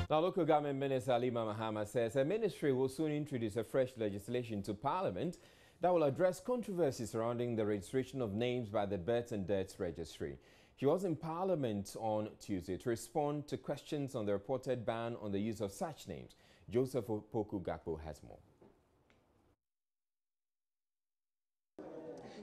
Now, local government minister Halima Mahama says her ministry will soon introduce a fresh legislation to Parliament that will address controversies surrounding the registration of names by the Births and Deaths Registry. She was in Parliament on Tuesday to respond to questions on the reported ban on the use of such names. Joseph Opoku-Gakpo has more.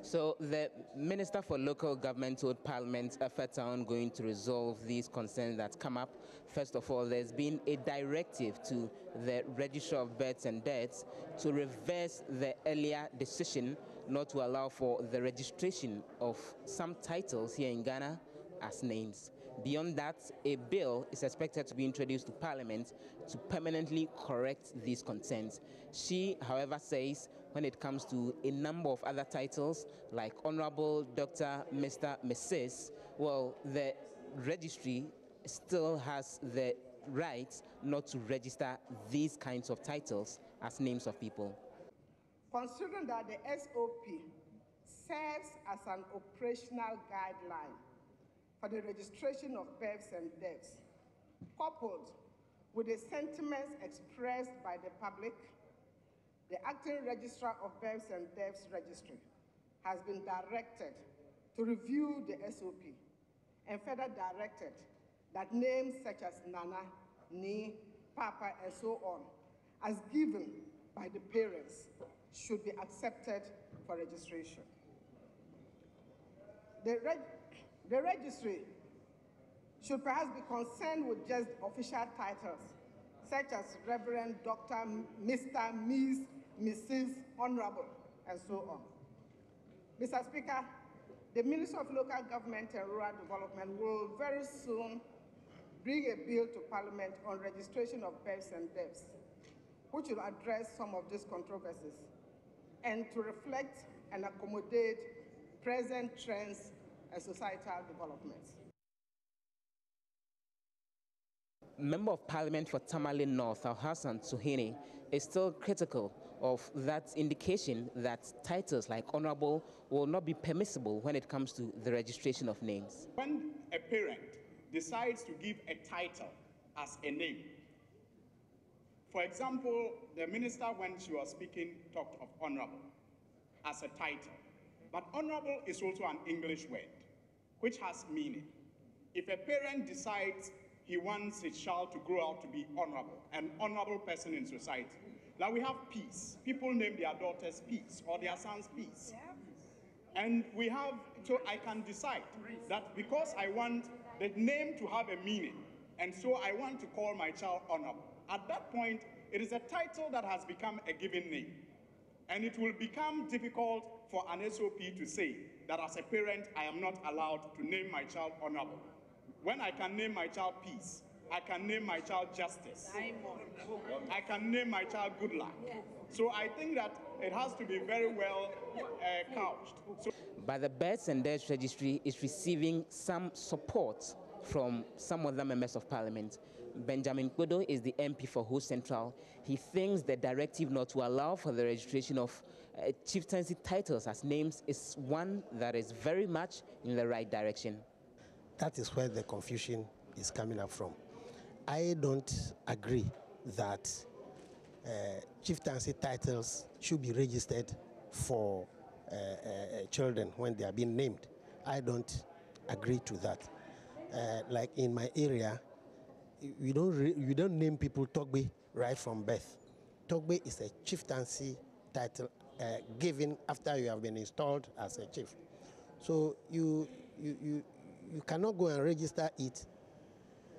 So the Minister for Local Government told Parliament efforts are ongoing to resolve these concerns that come up. First of all, there's been a directive to the Registrar of Births and Deaths to reverse the earlier decision not to allow for the registration of some titles here in Ghana as names. Beyond that, a bill is expected to be introduced to Parliament to permanently correct these concerns. She, however, says when it comes to a number of other titles like Honorable, Dr., Mr., Mrs., well, the registry still has the right not to register these kinds of titles as names of people. Considering that the SOP serves as an operational guideline for the registration of births and deaths, coupled with the sentiments expressed by the public, the Acting Registrar of Births and Deaths Registry has been directed to review the SOP and further directed that names such as Nana, Ni, Papa, and so on, as given by the parents, should be accepted for registration. The registry should perhaps be concerned with just official titles, such as Reverend, Dr., Mr., Miss, Mrs., Honorable, and so on. Mr. Speaker, the Ministry of Local Government and Rural Development will very soon bring a bill to Parliament on registration of births and deaths, which will address some of these controversies and to reflect and accommodate present trends and societal developments. Member of Parliament for Tamale North, Al-Hassan Suhini, is still critical of that indication that titles like Honorable will not be permissible when it comes to the registration of names. When a parent decides to give a title as a name, for example, the minister, when she was speaking, talked of Honorable as a title. But Honorable is also an English word, which has meaning. If a parent decides he wants his child to grow out to be honorable, an honorable person in society. Now we have Peace. People name their daughters Peace or their sons Peace. Yeah. And we have, so I can decide that because I want the name to have a meaning, and so I want to call my child honorable. At that point, it is a title that has become a given name. And it will become difficult for an SOP to say that as a parent, I am not allowed to name my child honorable. When I can name my child Peace, I can name my child Justice. I can name my child Good Luck. So I think that it has to be very well couched. But the Births and Deaths Registry is receiving some support from some other members of Parliament. Benjamin Kodo is the MP for Ho Central. He thinks the directive not to allow for the registration of chieftaincy titles as names is one that is very much in the right direction. That is where the confusion is coming up from. I don't agree that chieftaincy titles should be registered for children when they are being named. I don't agree to that. Like in my area, you don't name people Togbe right from birth. Togbe is a chieftaincy title given after you have been installed as a chief. So you cannot go and register it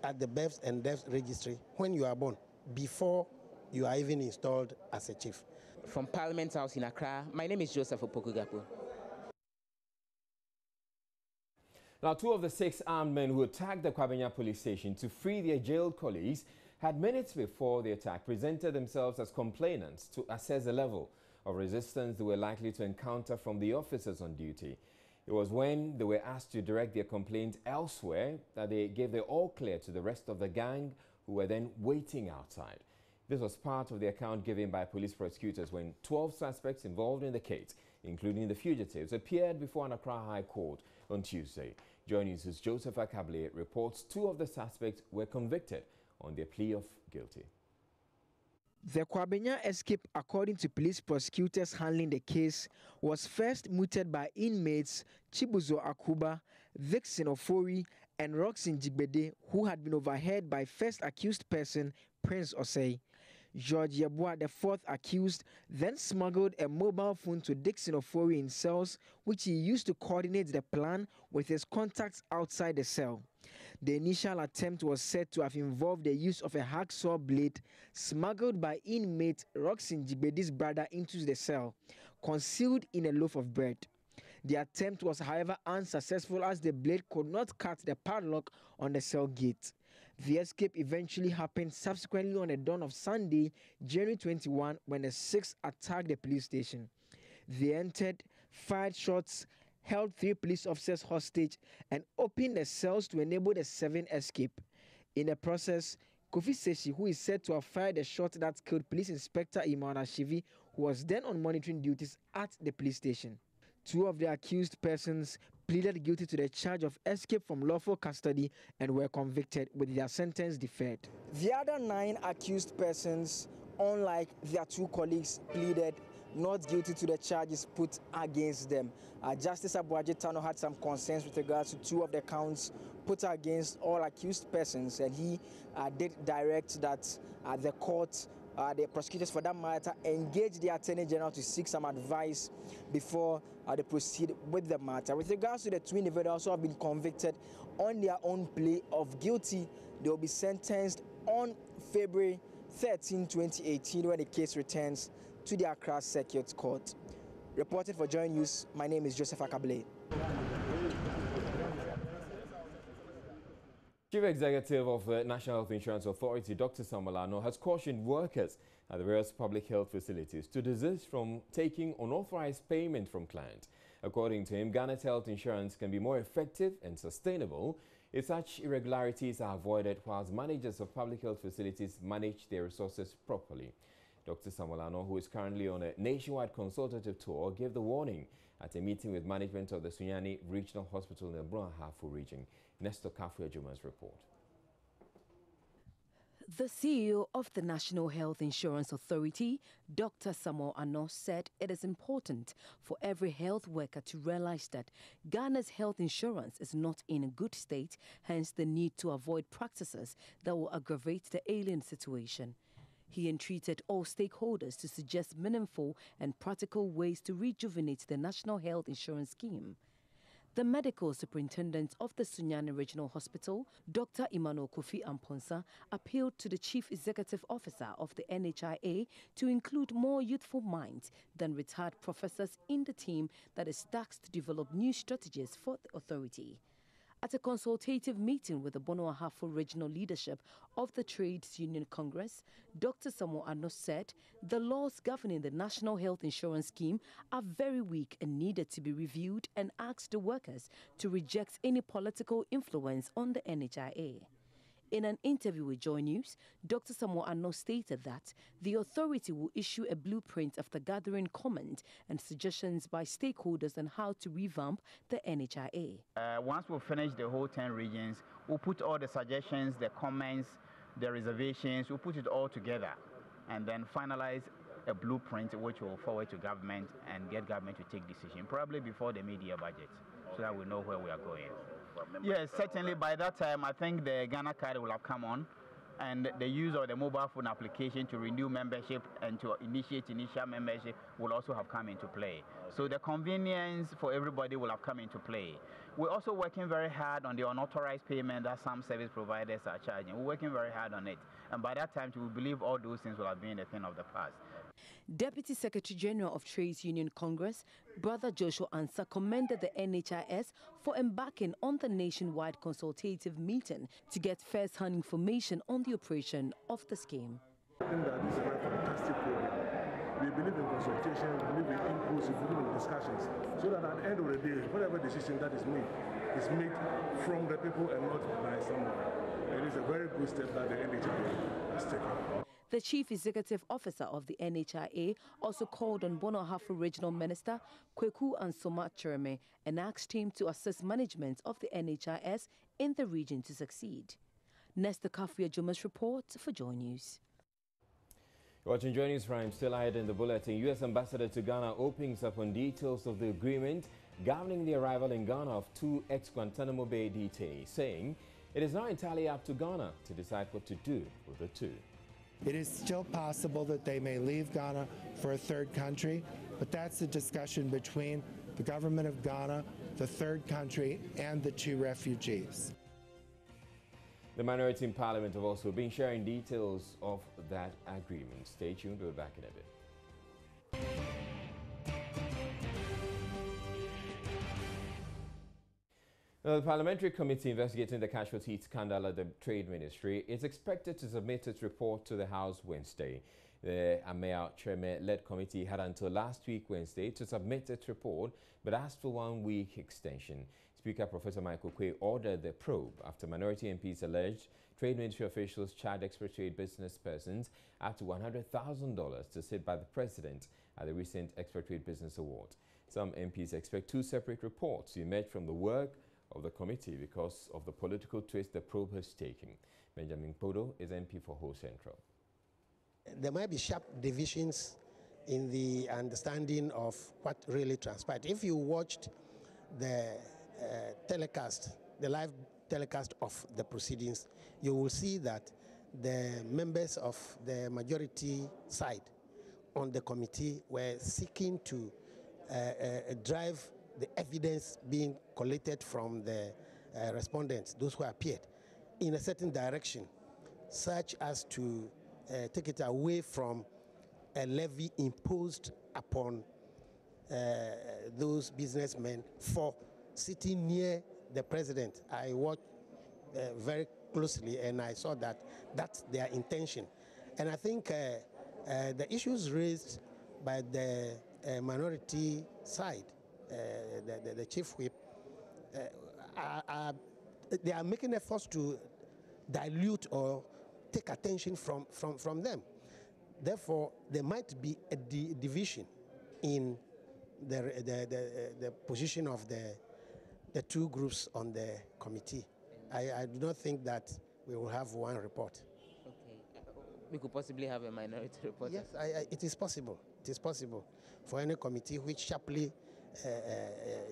at the Births and Deaths Registry when you are born, before you are even installed as a chief. From Parliament House in Accra, my name is Joseph Opoku-Gakpo. Now, 2 of the 6 armed men who attacked the Cavanaugh police station to free their jailed colleagues had minutes before the attack presented themselves as complainants to assess the level of resistance they were likely to encounter from the officers on duty. It was when they were asked to direct their complaint elsewhere that they gave the all clear to the rest of the gang, who were then waiting outside. This was part of the account given by police prosecutors when 12 suspects involved in the case, including the fugitives, appeared before an Accra High Court on Tuesday. Joining us, Joseph Akable reports 2 of the suspects were convicted on their plea of guilty. The Kwabena escape, according to police prosecutors handling the case, was first mooted by inmates Chibuzo Akuba, Vixen Ofori, and Roxin Jigbede, who had been overheard by first accused person Prince Osei. George Yeboah, the fourth accused, then smuggled a mobile phone to Dixon Ofori in cells, which he used to coordinate the plan with his contacts outside the cell. The initial attempt was said to have involved the use of a hacksaw blade smuggled by inmate Roxin Jigbede's brother into the cell, concealed in a loaf of bread. The attempt was, however, unsuccessful as the blade could not cut the padlock on the cell gate. The escape eventually happened subsequently on the dawn of Sunday, January 21, when the six attacked the police station. They entered, fired shots, held 3 police officers hostage, and opened the cells to enable the 7 escape. In the process, Kofi Seshi, who is said to have fired the shot that killed Police Inspector Imana Shivi, who was then on monitoring duties at the police station. 2 of the accused persons pleaded guilty to the charge of escape from lawful custody and were convicted, with their sentence deferred. The other 9 accused persons, unlike their 2 colleagues, pleaded not guilty to the charges put against them. Justice Abuaje Tano had some concerns with regards to 2 of the counts put against all accused persons, and he did direct that the court, the prosecutors for that matter, engage the Attorney General to seek some advice before they proceed with the matter. With regards to the 2 individuals who have been convicted on their own plea of guilty, they will be sentenced on February 13, 2018, when the case returns to the Accra Circuit Court. Reporting for Joy News, my name is Joseph Akable. Chief Executive of the National Health Insurance Authority, Dr. Samuel Ano, has cautioned workers at the various public health facilities to desist from taking unauthorized payment from clients. According to him, Ghana's health insurance can be more effective and sustainable if such irregularities are avoided, whilst managers of public health facilities manage their resources properly. Dr. Samuel Ano, who is currently on a nationwide consultative tour, gave the warning at a meeting with management of the Sunyani Regional Hospital in the Brun-Ahafo region. Nestor Kafu-Ejuma's report. The CEO of the National Health Insurance Authority, Dr. Samuel Ano, said it is important for every health worker to realize that Ghana's health insurance is not in a good state, hence the need to avoid practices that will aggravate the alien situation. He entreated all stakeholders to suggest meaningful and practical ways to rejuvenate the National Health Insurance Scheme. The medical superintendent of the Sunyani Regional Hospital, Dr. Emmanuel Kofi Amponsa, appealed to the chief executive officer of the NHIA to include more youthful minds than retired professors in the team that is tasked to develop new strategies for the authority. At a consultative meeting with the Bono-Ahafo regional leadership of the Trades Union Congress, Dr. Samuel Ano said the laws governing the National Health Insurance Scheme are very weak and needed to be reviewed, and asked the workers to reject any political influence on the NHIA. In an interview with Joy News, Dr. Samuel Ano stated that the authority will issue a blueprint after gathering comment and suggestions by stakeholders on how to revamp the NHIA. Once we finish the whole 10 regions, we'll put all the suggestions, the comments, the reservations, we'll put it all together and then finalize a blueprint which will forward to government and get government to take decision, probably before the mid-year budget, so that we know where we are going. Yes, certainly by that time, I think the Ghana card will have come on, and the use of the mobile phone application to renew membership and to initiate initial membership will also have come into play. So the convenience for everybody will have come into play. We're also working very hard on the unauthorized payment that some service providers are charging. We're working very hard on it. And by that time, we believe all those things will have been a thing of the past. Deputy Secretary General of Trades Union Congress, Brother Joshua Ansah, commended the NHIS for embarking on the nationwide consultative meeting to get first-hand information on the operation of the scheme. I think that this is a very fantastic program. We believe in consultation, we believe in inputs, we believe in discussions, so that at the end of the day, whatever decision that is made from the people and not by someone. It is a very good step that the NHIA has taken. The Chief Executive Officer of the NHIA also called on Bono-Ahafo Regional Minister Kweku Ansoma Chereme and asked him to assist management of the NHIS in the region to succeed. Nesta Kafria Jumas reports for Joy News. Watching Joy News Prime, still ahead in the bulletin. U.S. Ambassador to Ghana opens up on details of the agreement governing the arrival in Ghana of 2 ex-Guantanamo Bay detainees, saying it is now entirely up to Ghana to decide what to do with the 2. It is still possible that they may leave Ghana for a third country, but that's a discussion between the government of Ghana, the third country, and the 2 refugees. The minority in Parliament have also been sharing details of that agreement. Stay tuned, we'll be back in a bit. Now, the Parliamentary Committee investigating the casualty scandal at the Trade Ministry is expected to submit its report to the House Wednesday. The Amea Chairman-led committee had until last week Wednesday to submit its report, but asked for 1-week extension. Speaker Professor Michael Quay ordered the probe after minority MPs alleged Trade Ministry officials charged expatriate business persons up to $100,000 to sit by the president at the recent Expatriate Business Award. Some MPs expect 2 separate reports to emerge from the work of the committee because of the political twist the probe has taken. Benjamin Podo is MP for Ho Central. There might be sharp divisions in the understanding of what really transpired. If you watched the telecast, the live telecast of the proceedings, you will see that the members of the majority side on the committee were seeking to drive the evidence being collected from the respondents, those who appeared, in a certain direction, such as to take it away from a levy imposed upon those businessmen for sitting near the president. I watched very closely and I saw that that's their intention. And I think the issues raised by the minority side, the chief whip, they are making efforts to dilute or take attention from them. Therefore, there might be a division in the position of the 2 groups on the committee. I do not think that we will have 1 report. Okay. We could possibly have a minority report. Yes, it is possible. It is possible for any committee which sharply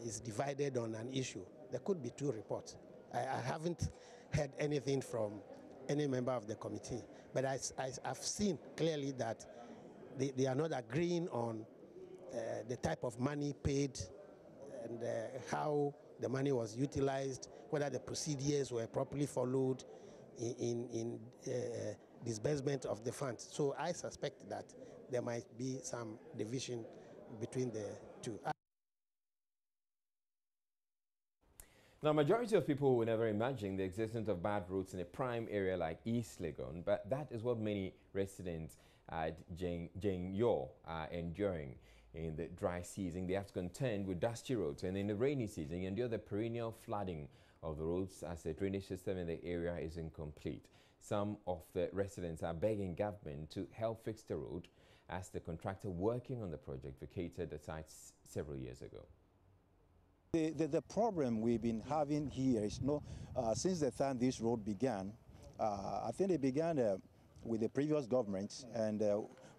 is divided on an issue. There could be 2 reports. I haven't heard anything from any member of the committee, but I've seen clearly that they are not agreeing on the type of money paid and how the money was utilized, whether the procedures were properly followed in disbursement of the funds. So I suspect that there might be some division between the 2. Now, majority of people will never imagine the existence of bad roads in a prime area like East Lagoon, but that is what many residents at Jengyo are enduring. In the dry season, they have to contend with dusty roads, and in the rainy season, endure the perennial flooding of the roads as the drainage system in the area is incomplete. Some of the residents are begging government to help fix the road as the contractor working on the project vacated the site several years ago. The problem we've been having here is, since the time this road began, I think it began with the previous government, and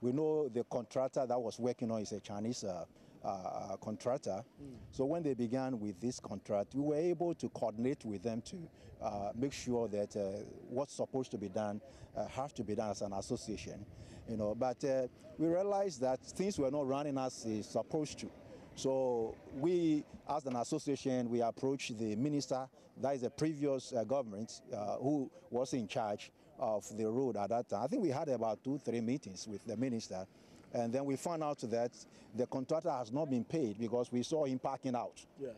we know the contractor that was working on is a Chinese contractor. So when they began with this contract, we were able to coordinate with them to make sure that what's supposed to be done has to be done as an association. But we realized that things were not running as it's supposed to. So we, as an association, we approached the minister, that is the previous government, who was in charge of the road at that time. I think we had about 2-3 meetings with the minister, and then we found out that the contractor has not been paid because we saw him parking out. Yeah.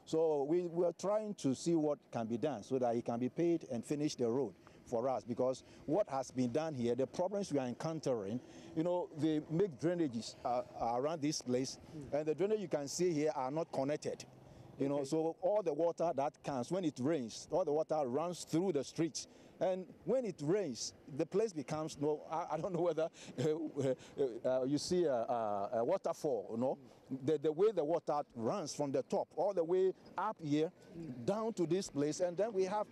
So we were trying to see what can be done so that he can be paid and finish the road for us, because what has been done here, the problems we are encountering, they make drainages around this place, and the drainage you can see here are not connected. So all the water that comes, when it rains, all the water runs through the streets. And when it rains, the place becomes, I don't know whether you see a waterfall, the way the water runs from the top all the way up here, down to this place, and then we have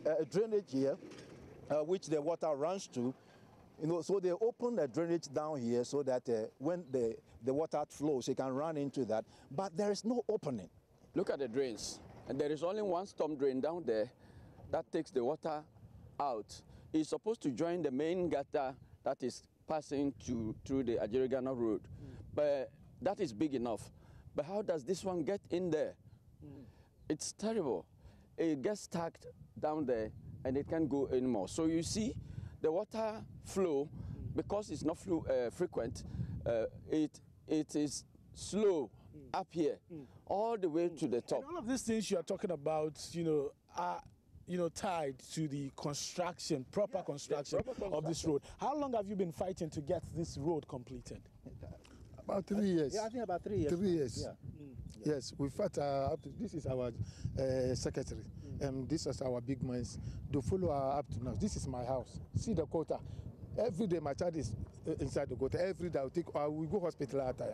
a drainage here, which the water runs to. So they open the drainage down here so that when the water flows, it can run into that. But there is no opening. Look at the drains. And there is only one storm drain down there that takes the water out. It's supposed to join the main gutter that is passing through the Ajirigana Road. But that is big enough. But how does this one get in there? It's terrible. It gets stuck down there and it can't go anymore. So you see, the water flow, because it's not frequent, it is slow up here, all the way to the top. And all of these things you are talking about, are tied to the construction, proper construction of this road. How long have you been fighting to get this road completed? About 3 years. Yeah, I think about 3 years. 3 years. Yeah. Yes, we fought up to, this is our secretary. This is our big minds. The follow up to now. This is my house. See the quota. Every day my child is inside the quota. Every day I will go hospital after.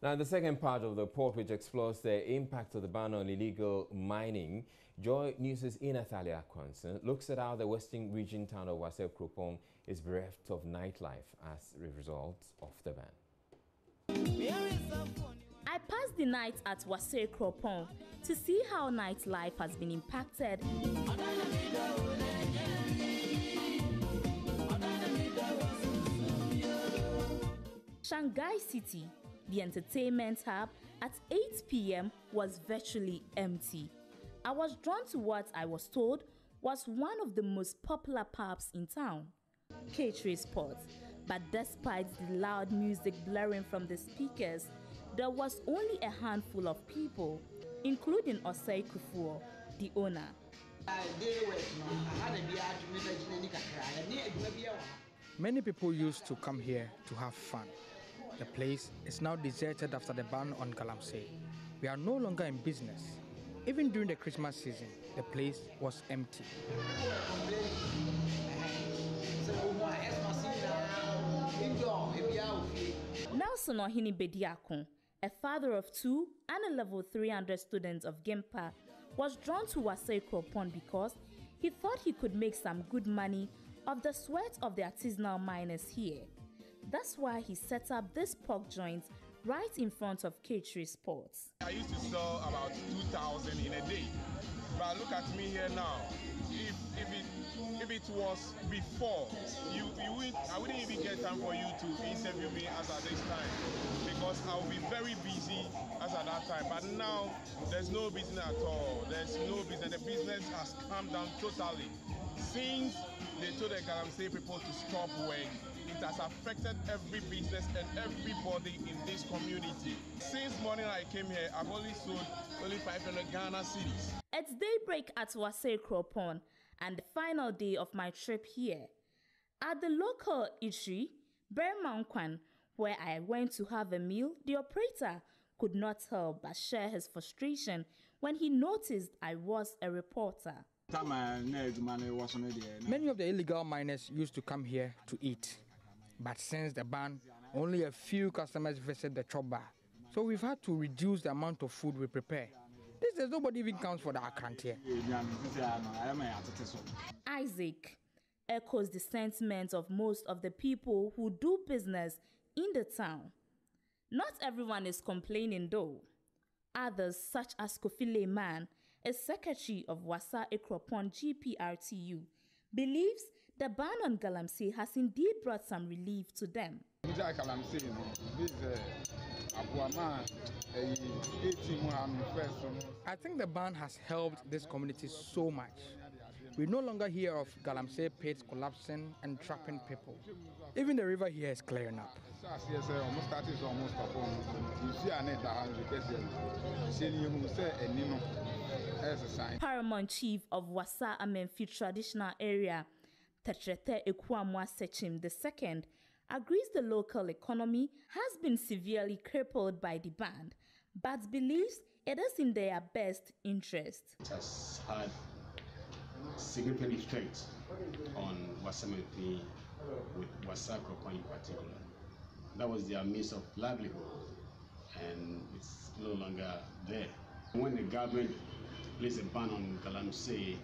Now, in the second part of the report, which explores the impact of the ban on illegal mining, Joy News' Natalia Kwanson looks at how the western region town of Wasai Kropong is bereft of nightlife as a result of the ban. I passed the night at Wasai Kropong to see how nightlife has been impacted. Shanghai City, the entertainment hub, at 8 p.m. was virtually empty. I was drawn to what I was told was one of the most popular pubs in town, K3 Sports. But despite the loud music blaring from the speakers, there was only a handful of people, including Osei Kufuor, the owner. Many people used to come here to have fun. The place is now deserted after the ban on Galamsey. We are no longer in business. Even during the Christmas season, the place was empty. Nelson Ohini Bediakon, a father of 2 and a level 300 student of Gimpa, was drawn to Wasai Kropong because he thought he could make some good money of the sweat of the artisanal miners here. That's why he set up this pork joint right in front of K3 Sports. I used to sell about 2,000 in a day, but look at me here now. If it was before, I wouldn't even get time for you to interview me as at this time, because I'll be very busy as at that time. But now there's no business at all. There's no business. The business has come down totally. Since they told the Galamsey people to stop work, it has affected every business and everybody in this community. Since morning I came here, I've only sold only 500 Ghana cedis. It's daybreak at Wasai Kropong and the final day of my trip here. At the local eatery, Bermankwan, where I went to have a meal, the operator could not help but share his frustration when he noticed I was a reporter. Many of the illegal miners used to come here to eat. But since the ban, only a few customers visit the chop bar. So we've had to reduce the amount of food we prepare. This is nobody even counts for the account here. Isaac echoes the sentiment of most of the people who do business in the town. Not everyone is complaining though. Others, such as Kofi Lehman, a secretary of Wasai Kropong GPRTU, believes the ban on Galamsey has indeed brought some relief to them. I think the ban has helped this community so much. We no longer hear of Galamsey pits collapsing and trapping people. Even the river here is clearing up. Paramount Chief of Wasai Amenfi Traditional Area, Tetrete Ekuamwa Sechim II, agrees the local economy has been severely crippled by the ban, but believes it is in their best interest. It has had significant effect on Wasai Amenfi, with Wasai Kropong in particular. That was their means of livelihood. and it's no longer there. When the government placed a ban on galamsey,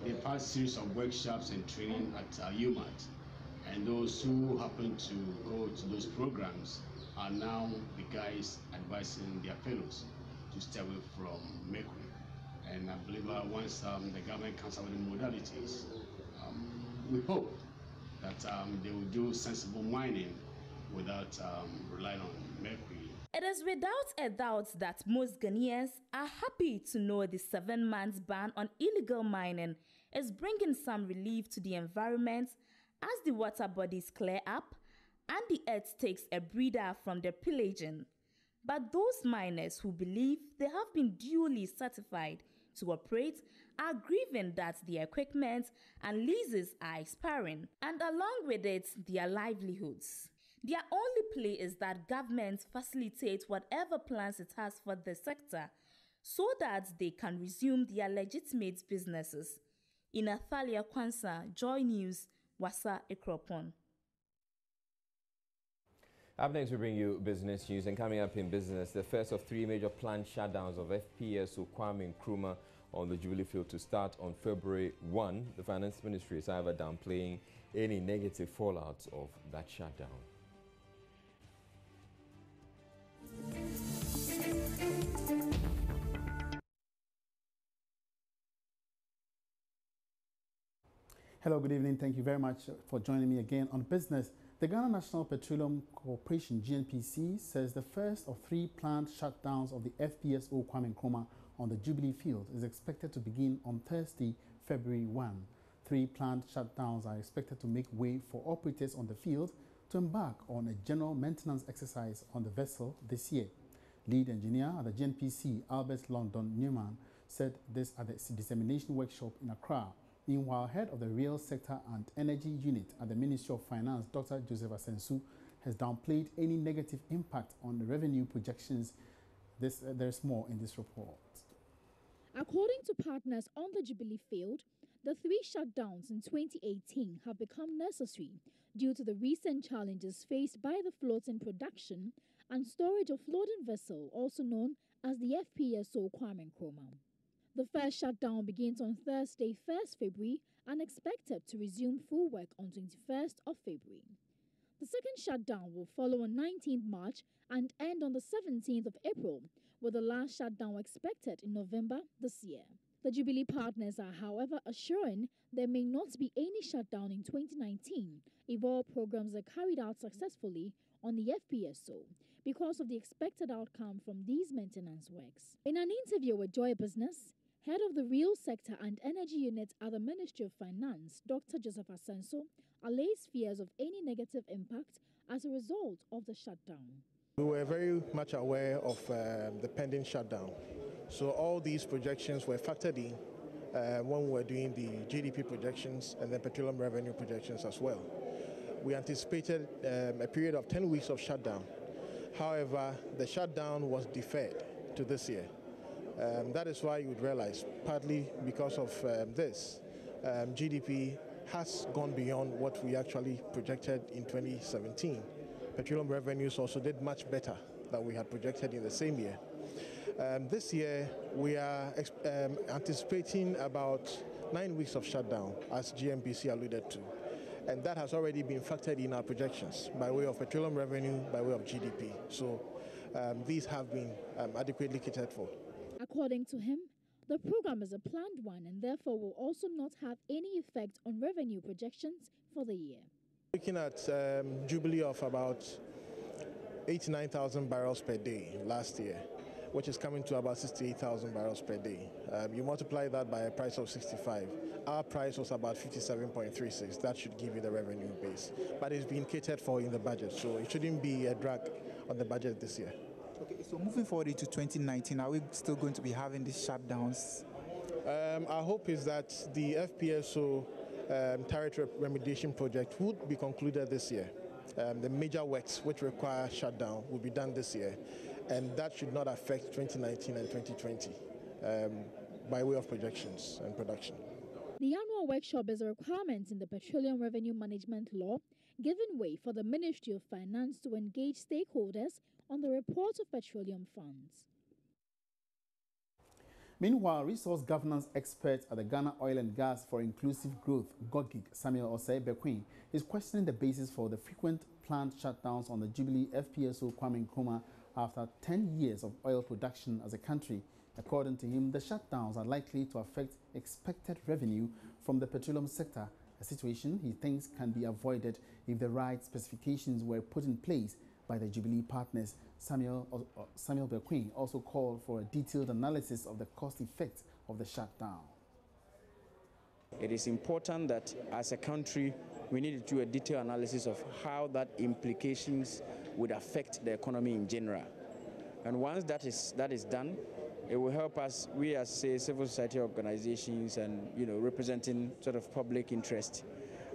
they passed a series of workshops and training at UMAT, and those who happen to go to those programs are now the guys advising their fellows to stay away from mercury. And I believe once the government comes out with the modalities, we hope that they will do sensible mining without relying on mercury. It is without a doubt that most Ghanaians are happy to know the 7-month ban on illegal mining is bringing some relief to the environment as the water bodies clear up and the earth takes a breather from the pillaging. But those miners who believe they have been duly certified to operate are grieving that their equipment and leases are expiring, and along with it, their livelihoods. Their only plea is that government facilitate whatever plans it has for the sector so that they can resume their legitimate businesses. In Athalia Kwansa, Joy News, Wasa Ekropon. Up next, we bring you business news, and coming up in business, the first of 3 major planned shutdowns of FPSO Nkrumah on the Jubilee Field to start on February 1. The Finance Ministry is, however, downplaying any negative fallout of that shutdown. Hello, good evening. Thank you very much for joining me again on business. The Ghana National Petroleum Corporation, GNPC, says the first of 3 planned shutdowns of the FPSO Nkrumah on the Jubilee Field is expected to begin on Thursday, February 1. 3 planned shutdowns are expected to make way for operators on the field to embark on a general maintenance exercise on the vessel this year. Lead engineer at the GNPC, Albert London Newman, said this at the dissemination workshop in Accra. Meanwhile, head of the Real Sector and Energy Unit at the Ministry of Finance, Dr. Joseph Asensu, has downplayed any negative impact on the revenue projections. There's more in this report. According to partners on the Jubilee Field, the 3 shutdowns in 2018 have become necessary due to the recent challenges faced by the floating production and storage of floating vessel, also known as the FPSO Nkrumah. The first shutdown begins on Thursday, 1st February, and expected to resume full work on 21st of February. The second shutdown will follow on 19th March and end on the 17th of April, with the last shutdown expected in November this year. The Jubilee partners are, however, assuring there may not be any shutdown in 2019 if all programs are carried out successfully on the FPSO because of the expected outcome from these maintenance works. In an interview with Joy Business, head of the Real Sector and Energy Unit at the Ministry of Finance, Dr. Joseph Asensu, allays fears of any negative impact as a result of the shutdown. We were very much aware of the pending shutdown. So all these projections were factored in when we were doing the GDP projections and the petroleum revenue projections as well. We anticipated a period of 10 weeks of shutdown. However, the shutdown was deferred to this year. That is why you would realize, partly because of this, GDP has gone beyond what we actually projected in 2017. Petroleum revenues also did much better than we had projected in the same year. This year, we are anticipating about 9 weeks of shutdown, as GNPC alluded to. And that has already been factored in our projections by way of petroleum revenue, by way of GDP. So these have been adequately catered for. According to him, the program is a planned one and therefore will also not have any effect on revenue projections for the year. Looking at Jubilee of about 89,000 barrels per day last year, which is coming to about 68,000 barrels per day. You multiply that by a price of 65. Our price was about 57.36. That should give you the revenue base. But it's been catered for in the budget, so it shouldn't be a drag on the budget this year. Okay, so moving forward into 2019, are we still going to be having these shutdowns? Our hope is that the FPSO turret remediation project would be concluded this year. The major works which require shutdown will be done this year, and that should not affect 2019 and 2020 by way of projections and production. The annual workshop is a requirement in the Petroleum Revenue Management Law giving way for the Ministry of Finance to engage stakeholders on the report of petroleum funds. Meanwhile, resource governance expert at the Ghana Oil and Gas for Inclusive Growth, GOGIG, Samuel Osei-Bequin, is questioning the basis for the frequent planned shutdowns on the Jubilee FPSO Nkrumah after 10 years of oil production as a country. According to him, the shutdowns are likely to affect expected revenue from the petroleum sector, a situation he thinks can be avoided if the right specifications were put in place by the Jubilee partners. Samuel Bequin also called for a detailed analysis of the cost effects of the shutdown. It is important that as a country, we need to do a detailed analysis of how that implications would affect the economy in general. And once that is done, it will help us, we as civil society organizations and representing sort of public interest.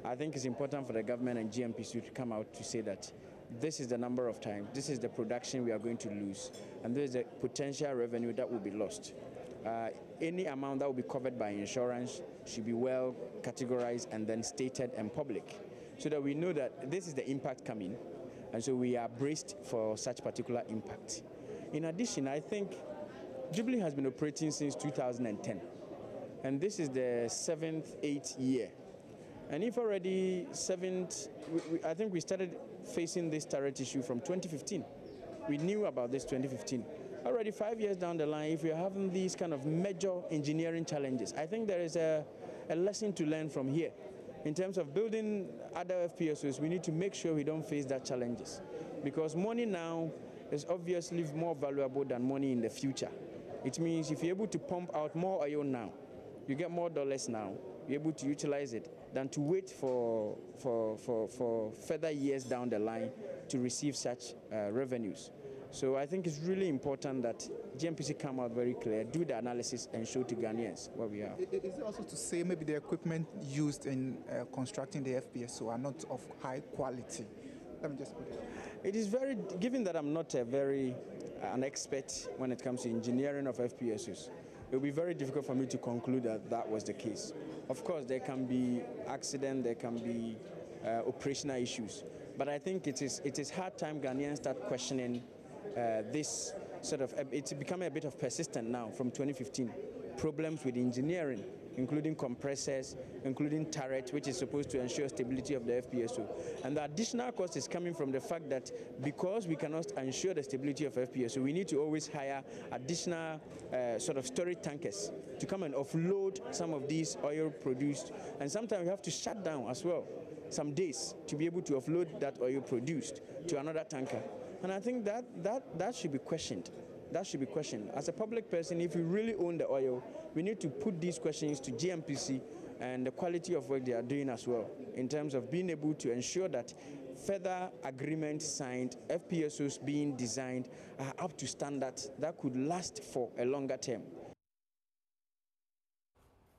I think it's important for the government and GNPC to come out to say that this is the number of times, this is the production we are going to lose, and this is the potential revenue that will be lost. Any amount that will be covered by insurance should be well categorized and then stated and public, so that we know that this is the impact coming, and so we are braced for such particular impact. In addition, I think Jubilee has been operating since 2010, and this is the 7th, 8th year. And if already I think we started facing this turret issue from 2015. We knew about this 2015. Already 5 years down the line, if we're having these kind of major engineering challenges, I think there is a lesson to learn from here. In terms of building other FPSOs, we need to make sure we don't face that challenges. Because money now is obviously more valuable than money in the future. It means if you're able to pump out more oil now, you get more dollars now, you're able to utilize it than to wait for further years down the line to receive such revenues. So I think it's really important that GNPC come out very clear, do the analysis and show to Ghanaians what we have. Is it also to say maybe the equipment used in constructing the FPSO are not of high quality? Let me just put it. It is very, given that I'm not an expert when it comes to engineering of FPSOs, it will be very difficult for me to conclude that that was the case. Of course, there can be accidents, there can be operational issues, but I think it is hard time Ghanaians start questioning this sort of, it's becoming a bit of persistent now from 2015. Problems with engineering, including compressors, including turret, which is supposed to ensure stability of the FPSO. And the additional cost is coming from the fact that because we cannot ensure the stability of FPSO, we need to always hire additional sort of storage tankers to come and offload some of these oil produced. And sometimes we have to shut down as well some days to be able to offload that oil produced to another tanker. And I think that should be questioned. That should be questioned. As a public person, if you really own the oil, we need to put these questions to GNPC and the quality of work they are doing as well, in terms of being able to ensure that further agreements signed, FPSOs being designed, are up to standards that could last for a longer term.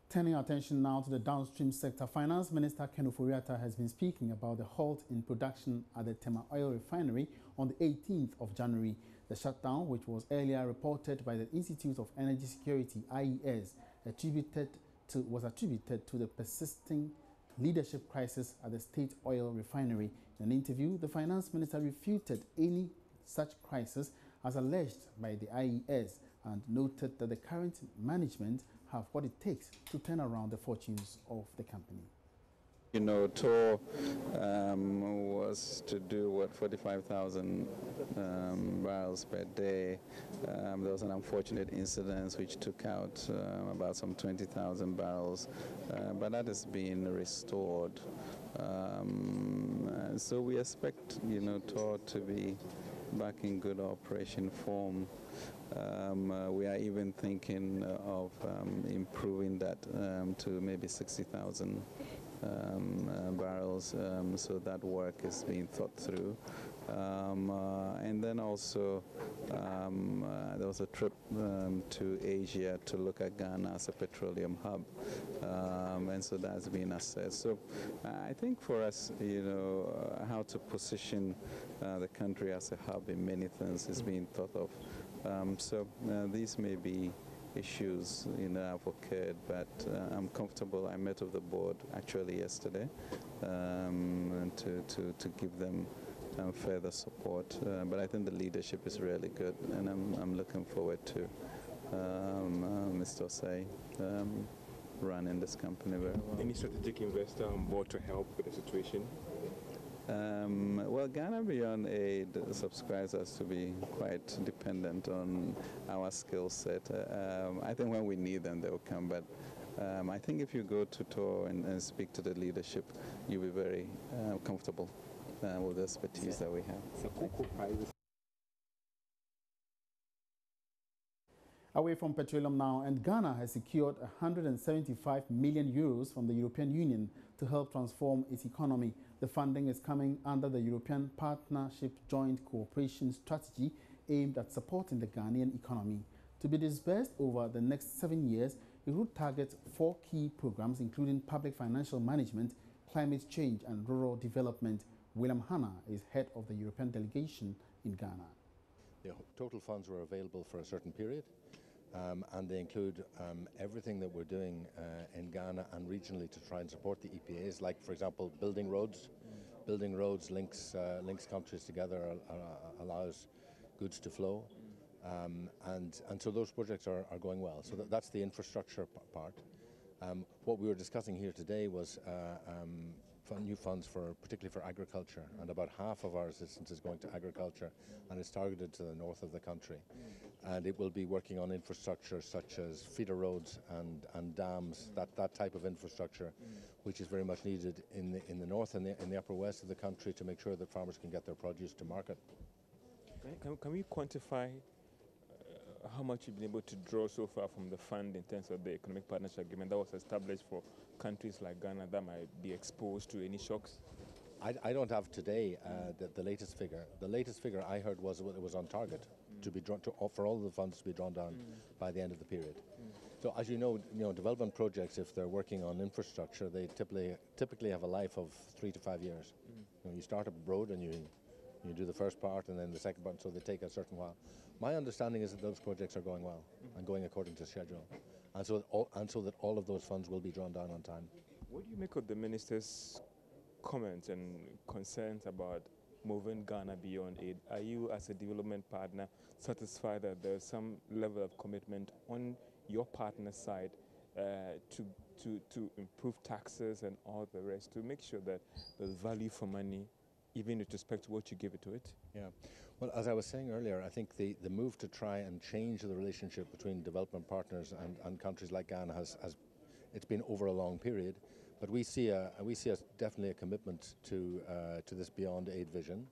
Turning our attention now to the downstream sector, Finance Minister Ken Ofori-Atta has been speaking about the halt in production at the Tema Oil Refinery on the 18th of January. The shutdown, which was earlier reported by the Institute of Energy Security, IES, was attributed to the persisting leadership crisis at the State Oil Refinery. In an interview, the Finance Minister refuted any such crisis as alleged by the IES and noted that the current management have what it takes to turn around the fortunes of the company. You know, TOR was to do, what, 45,000 barrels per day. There was an unfortunate incident which took out about some 20,000 barrels, but that is being restored. So we expect, you know, TOR to be back in good operation form. We are even thinking of improving that to maybe 60,000 barrels, so that work is being thought through. And then also there was a trip to Asia to look at Ghana as a petroleum hub, and so that's been assessed. So I think for us, you know, how to position the country as a hub in many things is being thought of. So these may be issues have occurred, but I'm comfortable. I met with the board actually yesterday and to give them further support. But I think the leadership is really good, and I'm looking forward to Mr. Osei running this company very well. Any strategic investor on board to help with the situation? Well, Ghana Beyond Aid subscribes us to be quite dependent on our skill set. I think when we need them, they will come. But I think if you go to tour and speak to the leadership, you'll be very comfortable with the expertise that we have. So Cocoa prices. Away from petroleum now, and Ghana has secured 175 million euros from the European Union to help transform its economy. The funding is coming under the European Partnership Joint Cooperation Strategy aimed at supporting the Ghanaian economy. To be disbursed over the next 7 years, it would target 4 key programs, including public financial management, climate change, and rural development. William Hanna is head of the European delegation in Ghana. The total funds were available for a certain period. And they include everything that we're doing in Ghana and regionally to try and support the EPAs, like, for example, building roads. Building roads links countries together, allows goods to flow. And so those projects are going well. So that's the infrastructure part. What we were discussing here today was new funds particularly for agriculture, and about half of our assistance is going to agriculture, and it's targeted to the north of the country. And it will be working on infrastructure such as feeder roads and dams, that type of infrastructure, which is very much needed in the north and in the upper west of the country to make sure that farmers can get their produce to market. Can we quantify how much you've been able to draw so far from the fund in terms of the economic partnership agreement that was established for countries like Ghana that might be exposed to any shocks? I don't have today the latest figure. The latest figure I heard was it was on target to be drawn for all of the funds to be drawn down by the end of the period. So as you know, development projects, if they're working on infrastructure, they typically have a life of 3 to 5 years. You start a road and you do the first part and then the second part, so they take a certain while. My understanding is that those projects are going well and going according to schedule, and so that all of those funds will be drawn down on time. What do you make of the minister's comments and concerns about moving Ghana beyond aid? Are you, as a development partner, satisfied that there's some level of commitment on your partner's side to improve taxes and all the rest, to make sure that there's value for money, even with respect to what you give it to it? Yeah. Well, as I was saying earlier, I think the move to try and change the relationship between development partners and countries like Ghana it's been over a long period, but we see definitely a commitment to this beyond aid vision.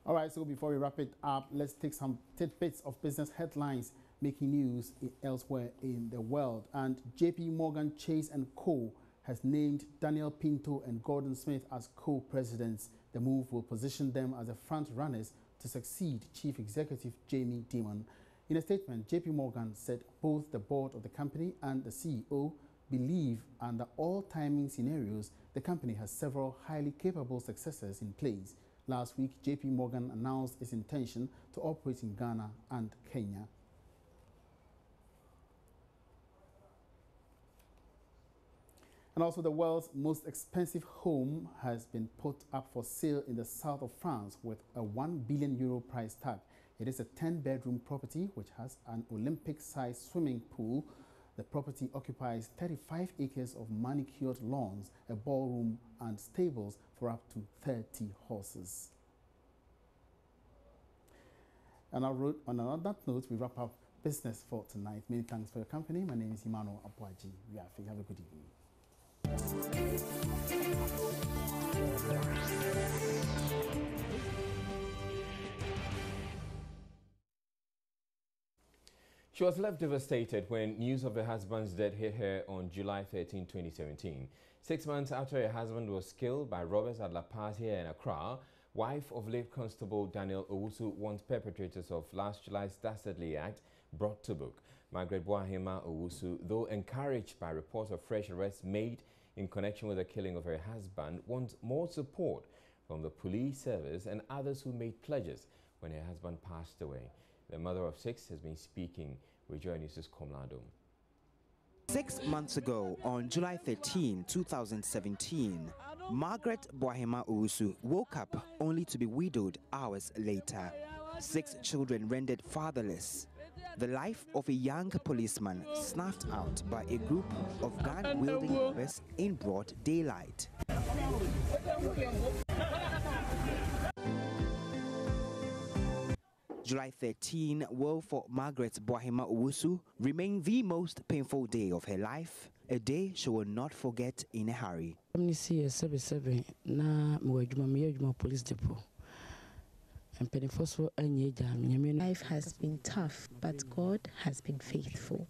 All right, so before we wrap it up, let's take some tidbits of business headlines making news elsewhere in the world. And JP Morgan Chase & Co. has named Daniel Pinto and Gordon Smith as co-presidents. The move will position them as the front runners to succeed Chief Executive Jamie Dimon. In a statement, JP Morgan said both the board of the company and the CEO believe under all timing scenarios, the company has several highly capable successors in place. Last week, JP Morgan announced its intention to operate in Ghana and Kenya. And also, the world's most expensive home has been put up for sale in the south of France with a €1 billion price tag. It is a 10-bedroom property which has an Olympic-sized swimming pool. The property occupies 35 acres of manicured lawns, a ballroom, and stables for up to 30 horses. And on another note, we wrap up business for tonight. Many thanks for your company. My name is Emmanuel Abuaji. Have a good evening. She was left devastated when news of her husband's death hit her on July 13, 2017. 6 months after her husband was killed by robbers at La Paz here in Accra, wife of late Constable Daniel Owusu wants perpetrators of last July's dastardly act brought to book. Margaret Boahima Owusu, though encouraged by reports of fresh arrests made in connection with the killing of her husband, wants more support from the police service and others who made pledges when her husband passed away. The mother of 6 has been speaking Rejoin News' Komladum. 6 months ago, on July 13, 2017, Margaret Boahema Owusu woke up only to be widowed hours later. 6 children rendered fatherless. The life of a young policeman snuffed out by a group of gun-wielding robbers in broad daylight. July 13 will for Margaret Boahema Owusu remain the most painful day of her life, a day she will not forget in a hurry. Life has been tough, but God has been faithful.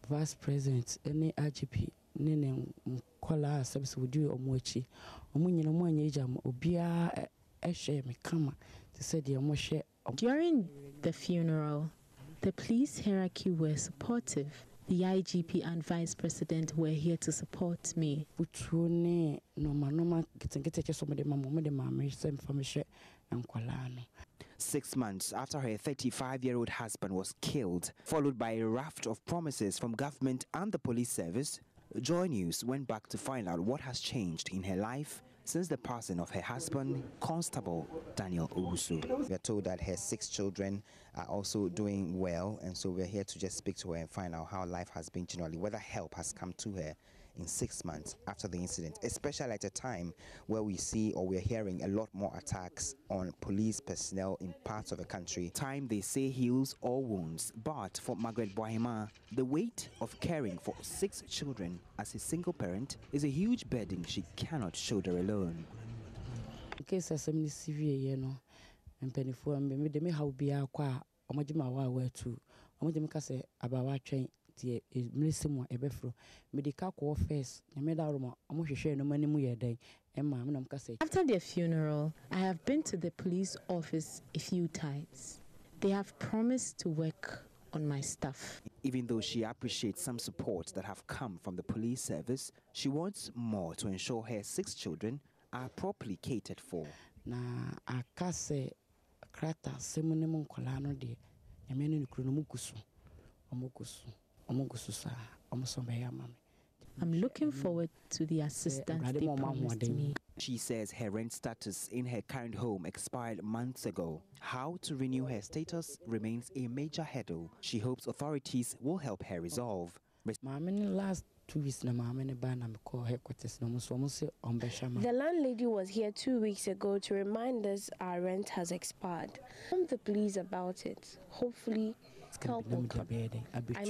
Vice President, any IGP, Nene Kola service would do omochi. During the funeral, the police hierarchy were supportive. The IGP and Vice President were here to support me. 6 months after her 35-year-old husband was killed, followed by a raft of promises from government and the police service, Joy News went back to find out what has changed in her life since the passing of her husband, Constable Daniel Owusu. We are told that her 6 children are also doing well, and so we're here to just speak to her and find out how life has been generally, whether help has come to her in 6 months after the incident, especially at a time where we see or we're hearing a lot more attacks on police personnel in parts of the country. Time, they say, heals all wounds, but for Margaret Boahema, the weight of caring for 6 children as a single parent is a huge burden she cannot shoulder alone. In case of some severe, you know, and penny for me, they may have be a qua, or my were too. I'm going to say about our train. After their funeral, I have been to the police office a few times. They have promised to work on my stuff. Even though she appreciates some support that have come from the police service, she wants more to ensure her 6 children are properly catered for. I'm looking forward to the assistance they promised me. She says her rent status in her current home expired months ago. How to renew her status remains a major hurdle she hopes authorities will help her resolve. Last 2 weeks, the landlady was here 2 weeks ago to remind us our rent has expired. I'm the police about it. Hopefully, help will come.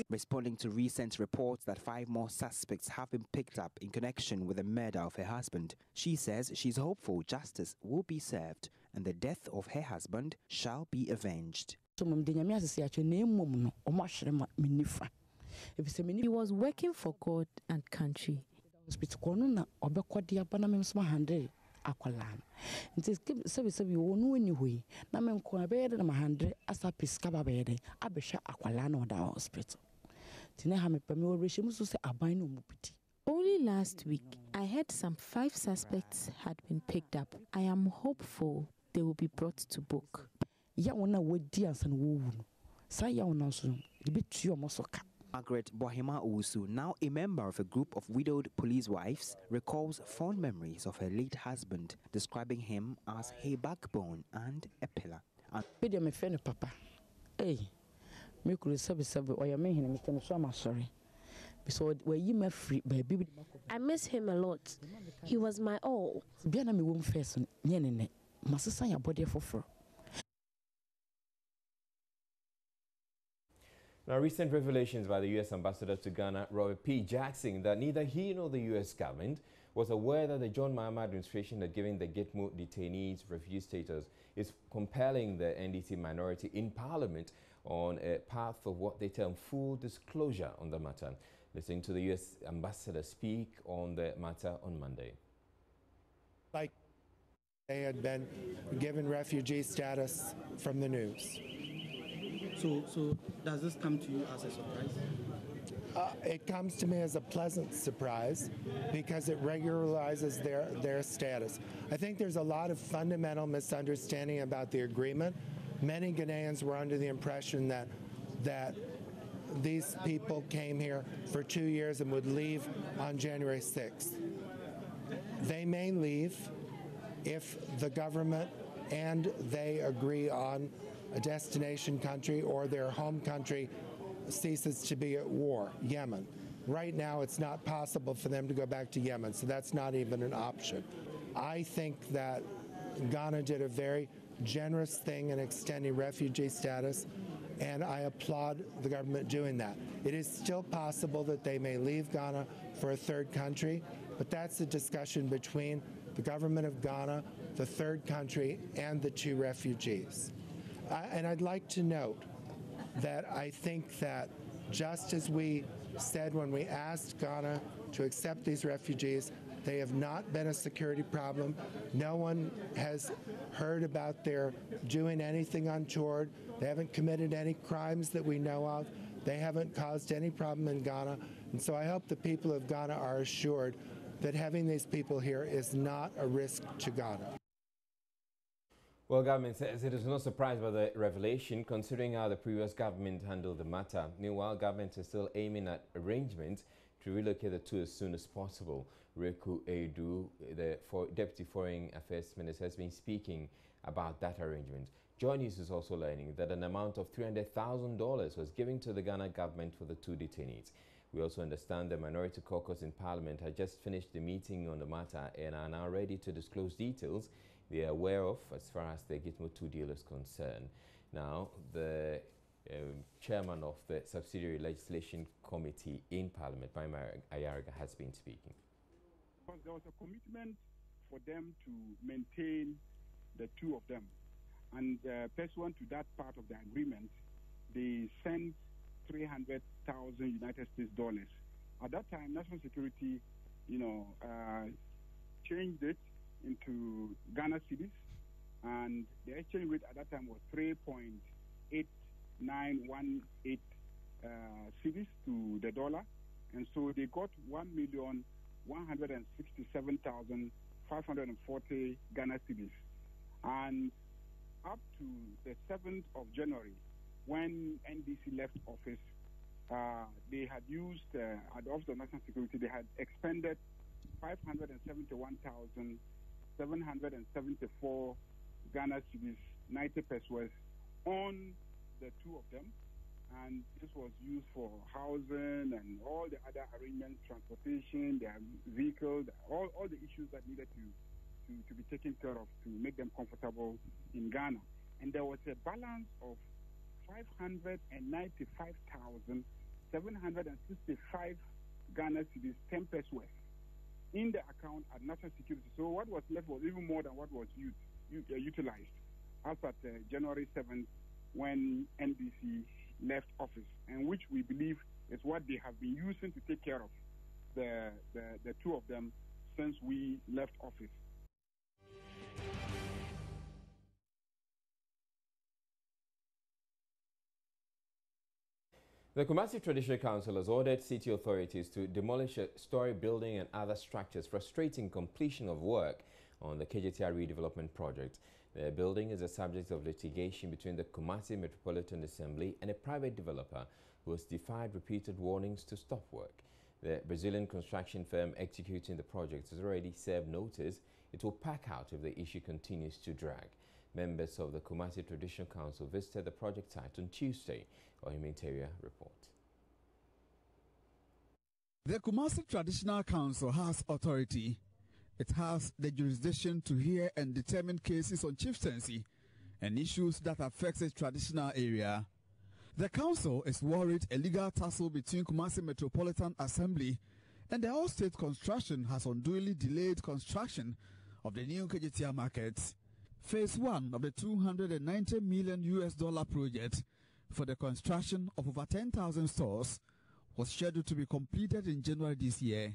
Responding to recent reports that 5 more suspects have been picked up in connection with the murder of her husband, she says she's hopeful justice will be served and the death of her husband shall be avenged. He was working for God and country. Only last week, I heard some 5 suspects had been picked up. I am hopeful they will be brought to book. Margaret Boahema Owusu, now a member of a group of widowed police wives, recalls fond memories of her late husband, describing him as a backbone and a pillar. I miss him a lot. He was my all. Now, recent revelations by the U.S. Ambassador to Ghana, Robert P. Jackson, that neither he nor the U.S. government was aware that the John Mahama administration had given the Gitmo detainees refugee status is compelling the NDC minority in Parliament on a path of what they term full disclosure on the matter. Listening to the U.S. Ambassador speak on the matter on Monday. Like they had been given refugee status from the news. So does this come to you as a surprise? It comes to me as a pleasant surprise because it regularizes their status. I think there's a lot of fundamental misunderstanding about the agreement. Many Ghanaians were under the impression that these people came here for 2 years and would leave on January 6th. They may leave if the government and they agree on a destination country or their home country ceases to be at war, Yemen. Right now, it's not possible for them to go back to Yemen, so that's not even an option. I think that Ghana did a very generous thing in extending refugee status, and I applaud the government doing that. It is still possible that they may leave Ghana for a third country, but that's a discussion between the government of Ghana, the third country, and the two refugees. And I'd like to note that I think that just as we said when we asked Ghana to accept these refugees, they have not been a security problem. No one has heard about their doing anything untoward. They haven't committed any crimes that we know of. They haven't caused any problem in Ghana. And so I hope the people of Ghana are assured that having these people here is not a risk to Ghana. Well, government says it is no surprise by the revelation, considering how the previous government handled the matter. Meanwhile, government is still aiming at arrangements to relocate the two as soon as possible. Reku Edu, the Deputy Foreign Affairs Minister, has been speaking about that arrangement. Joy News is also learning that an amount of $300,000 was given to the Ghana government for the two detainees. We also understand the Minority Caucus in Parliament had just finished the meeting on the matter and are now ready to disclose details they are aware of as far as the Gitmo 2 deal is concerned. Now, the chairman of the Subsidiary Legislation Committee in Parliament, Maima Ayariga, has been speaking. There was a commitment for them to maintain the two of them. And pursuant to that part of the agreement, they sent $300,000 United States dollars. At that time, National Security, changed it into Ghana cedis, and the exchange rate at that time was 3.8918 cedis to the dollar, and so they got 1,167,540 Ghana cedis. And up to the 7th of January, when NDC left office, they had used, at the Office of National Security, they had expended 571,774 Ghana cedis, 90 pesos on the two of them. And this was used for housing and all the other arrangements, transportation, their vehicles, all the issues that needed to be taken care of to make them comfortable in Ghana. And there was a balance of 595,765 Ghana cedis, 10 pesos in the account at National Security. So what was left was even more than what was utilized as at January 7th when NDC left office, and which we believe is what they have been using to take care of the two of them since we left office. The Kumasi Traditional Council has ordered city authorities to demolish a story building and other structures, frustrating completion of work on the KJTR redevelopment project. The building is the subject of litigation between the Kumasi Metropolitan Assembly and a private developer who has defied repeated warnings to stop work. The Brazilian construction firm executing the project has already served notice it will pack out if the issue continues to drag. Members of the Kumasi Traditional Council visited the project site on Tuesday. Ohiminteria report. The Kumasi Traditional Council has authority. It has the jurisdiction to hear and determine cases on chieftaincy and issues that affect its traditional area. The council is worried a legal tussle between Kumasi Metropolitan Assembly and the all-state construction has unduly delayed construction of the new KJTR market. Phase 1 of the $290 million project for the construction of over 10,000 stores was scheduled to be completed in January this year.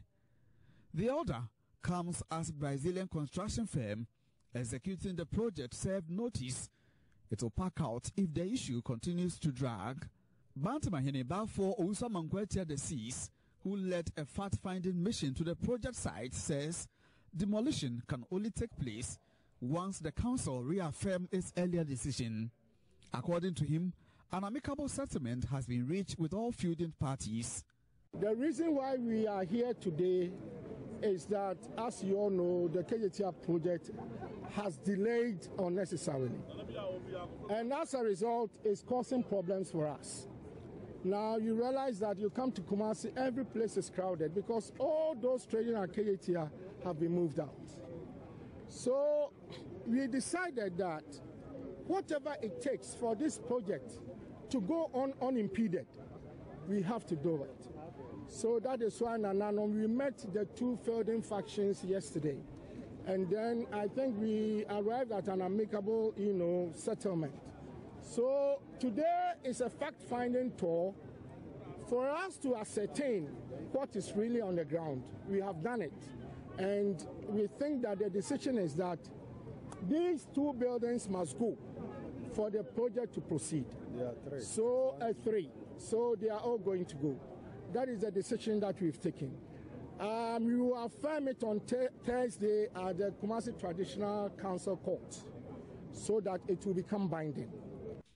The order comes as Brazilian construction firm executing the project served notice it will pack out if the issue continues to drag. Bantamahene Balfour Ousa the Seas, who led a fact-finding mission to the project site, says demolition can only take place once the council reaffirms its earlier decision. According to him, an amicable settlement has been reached with all feuding parties. The reason why we are here today is that, as you all know, the KJTR project has delayed unnecessarily. And as a result, it's causing problems for us. Now, you realize that you come to Kumasi, every place is crowded because all those trading at KJTR have been moved out. So we decided that whatever it takes for this project to go on unimpeded, we have to do it. So that is why we met the two feuding factions yesterday. And then I think we arrived at an amicable, settlement. So today is a fact-finding tour for us to ascertain what is really on the ground. We have done it. And we think that the decision is that these two buildings must go for the project to proceed. There are three. So, three. So they are all going to go. That is the decision that we've taken. We will affirm it on Thursday at the Kumasi Traditional Council Court so that it will become binding.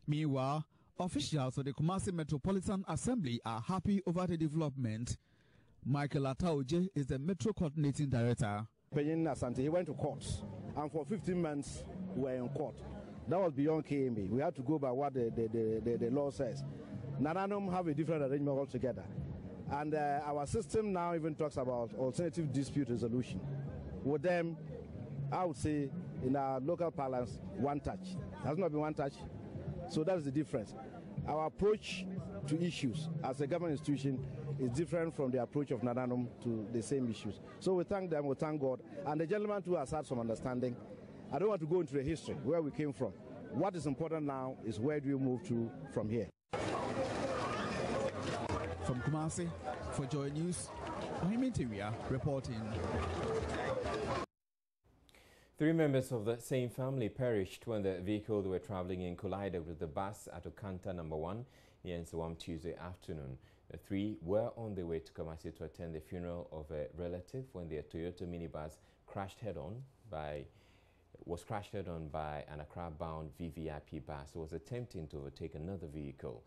Meanwhile, officials of the Kumasi Metropolitan Assembly are happy over the development. Michael Ataoje is the Metro Coordinating Director. Penyin Asante, he went to court, and for 15 months we were in court. That was beyond KMA. We had to go by what the law says. Nananom have a different arrangement altogether. And our system now even talks about alternative dispute resolution. With them, I would say, in our local parlance, one touch. It has not been one touch. So that's the difference. Our approach to issues as a government institution is different from the approach of Nananom to the same issues. So we thank them, we thank God. And the gentleman too has had some understanding. I don't want to go into the history, where we came from. What is important now is where do we move to from here. From Kumasi, for Joy News, Ohimitiria reporting. 3 members of the same family perished when the vehicle they were traveling in collided with the bus at Okanta No. 1 near Nsawam Tuesday afternoon. The 3 were on their way to Kumasi to attend the funeral of a relative when their Toyota minibus was crashed head-on by an Accra-bound VVIP bus. It was attempting to overtake another vehicle.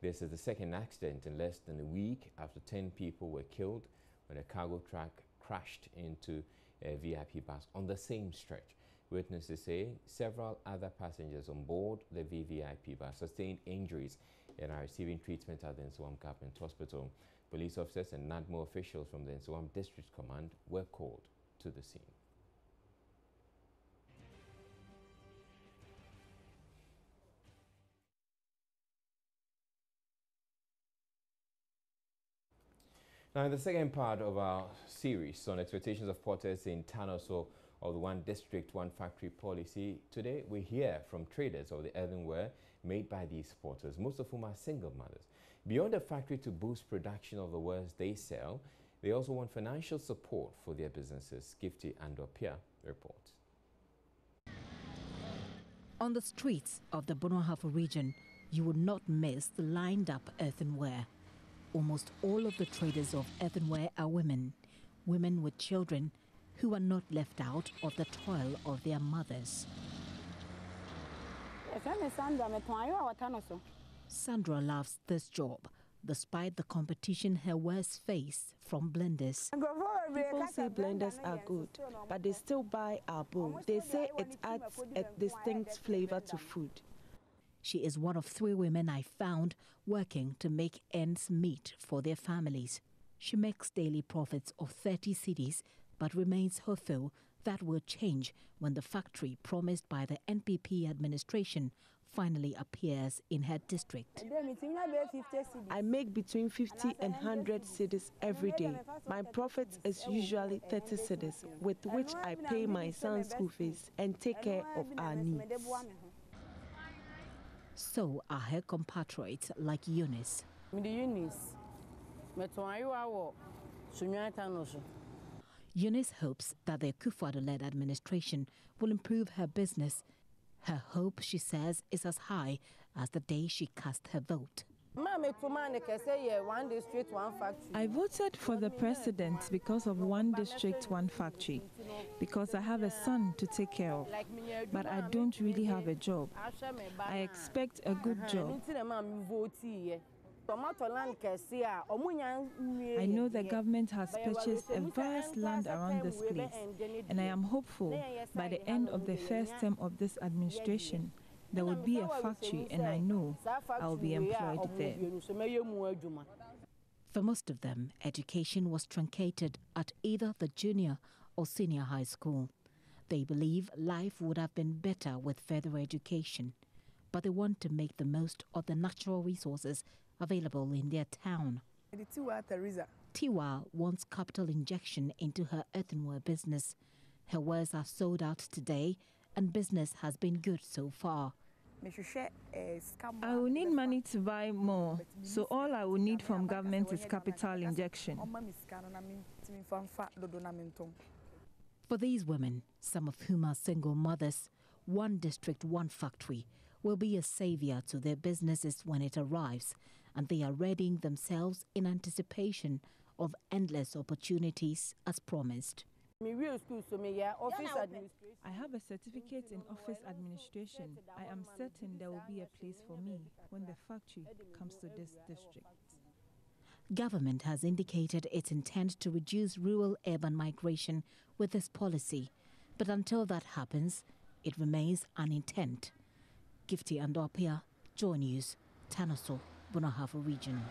This is the second accident in less than a week after 10 people were killed when a cargo truck crashed into a VIP bus on the same stretch. Witnesses say several other passengers on board the VVIP bus sustained injuries and are receiving treatment at the Nsawam Government Hospital. Police officers and NADMO officials from the Nsawam District Command were called to the scene. Now, in the second part of our series on expectations of porters in Tanoso of the One District, One Factory policy, today we hear from traders of the earthenware made by these porters, most of whom are single mothers. Beyond the factory to boost production of the wares they sell, they also want financial support for their businesses. Gifty Andopia reports. On the streets of the Bonohafo region, you would not miss the lined-up earthenware. Almost all of the traders of earthenware are women with children who are not left out of the toil of their mothers. Sandra loves this job, despite the competition her wares face from blenders. People say blenders are good, but they still buy our bowl. They say it adds a distinct flavor to food. She is one of 3 women I found working to make ends meet for their families. She makes daily profits of 30 cedis, but remains hopeful that will change when the factory promised by the NPP administration finally appears in her district. I make between 50 and 100 cedis every day. My profit is usually 30 cedis, with which I pay my son's school fees and take care of our needs. So are her compatriots like Eunice. Eunice hopes that the Kufuor-led administration will improve her business. Her hope, she says, is as high as the day she cast her vote. I voted for the president because of one district, one factory, because I have a son to take care of, but I don't really have a job. I expect a good job. I know the government has purchased a vast land around this place, and I am hopeful by the end of the first term of this administration, there will be a factory, and I know I will be employed there. For most of them, education was truncated at either the junior or senior high school. They believe life would have been better with further education, but they want to make the most of the natural resources available in their town. Tiwa wants capital injection into her earthenware business. Her wares are sold out today, and business has been good so far. I will need money to buy more, so all I will need from government is capital injection. For these women, some of whom are single mothers, one district, one factory will be a savior to their businesses when it arrives, and they are readying themselves in anticipation of endless opportunities as promised. I have a certificate in office administration. I am certain there will be a place for me when the factory comes to this district. Government has indicated its intent to reduce rural-urban migration with this policy, but until that happens, it remains an intent. Gifty Andopia, Joy News, Tanaso, Bunahafo Region.